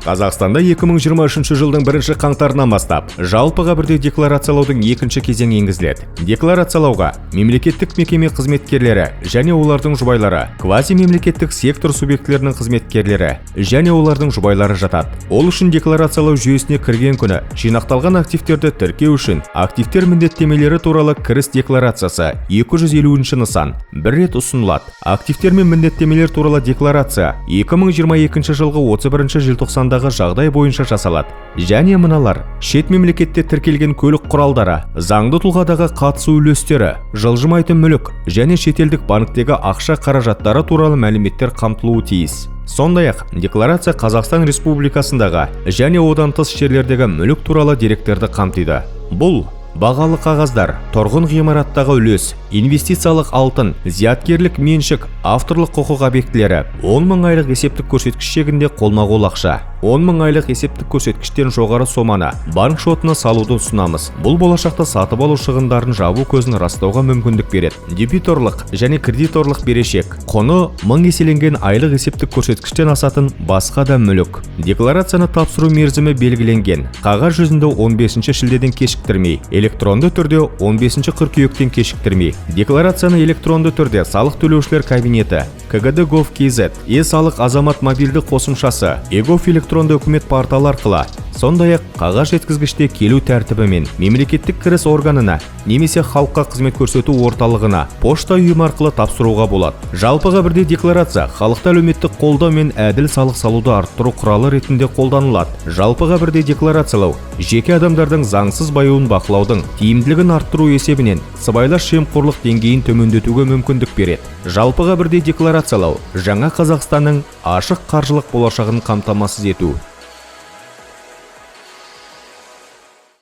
Қазақстанда 2023 жылдың 1 қаңтарынан бастап жалпыға бірдей декларациялаудың екінші кезеңі енгізіледі. Декларациялауға мемлекеттік мекеме қызметкерлері және олардың жұбайлары, квазимемлекеттік сектор субъектілерінің қызметкерлері және олардың жұбайлары жатады. Ол үшін декларациялау жүйесіне кірген күні жинақталған активтерді тіркеу үшін активтер міндеттемелері туралы кіріс декларациясы 250-ші нысан бір рет ұсынылады. Активтер мен міндеттемелер туралы декларация 2022 жылғы 31 желтоқсандағы жағдай бойынша жасалады. Және мыналар: шет мемлекетте тіркелген көлік құралдары, заңды тұлғадағы қатысу үлестері, жылжымайтын мүлік және шетелдік банктегі ақша қаражаттары туралы мәліметтер қамтылуы тиіс. Сондай-ақ, декларация Қазақстан Республикасындағы және одан тыс жерлердегі мүлік туралы деректерді қамтиды. Бұл бағалы қағаздар, тұрғын ғимараттағы үлес, инвестициялық алтын, зияткерлік меншік, авторлық құқық объектілері, 10 мың айлық есептік көрсеткіш шегінде қолма-қол ақша, 10 мың айлық есептік көрсеткіштен жоғары соманы банк шотына салуды ұсынамыз. Бұл болашақта сатып алу шығындарын жабу көзін растауға мүмкіндік береді. Дебиторлық және кредиторлық берешек, құны 1000 еселенген айлық есептік көрсеткіштен асатын басқа да мүлік. Декларацияны тапсыру мерзімі белгіленген. Қағаз жүзінде 15 шілдеден кешіктірмей, электронды түрде 15 қыркүйектен кешіктірмей. Декларацияны электронды түрде салық төлеушілер кабинеті, КГД.gov.kz, e-салық азамат мобильді қосымшасы, e-gov электронды үкімет порталы арқылы, сондай-ақ қағаз жеткізгіште келу тәртібімен мемлекеттік кіріс органына немесе халыққа қызмет көрсету орталығына пошта үйім арқылы тапсыруға болады. Жалпыға бірдей декларация халықты әлеуметтік қолдау мен әділ салық салуды арттыру құралы ретінде қолданылады. Жалпыға бірдей декларациялау жеке адамдардың заңсыз баюын бақылаудың тиімділігін арттыру есебінен сыбайлас жемқорлық деңгейін төмендетуге мүмкіндік береді. Жалпыға бірдей декларациялау жаңа Қазақстанның ашық қаржылық болашағын қамтамасыз ету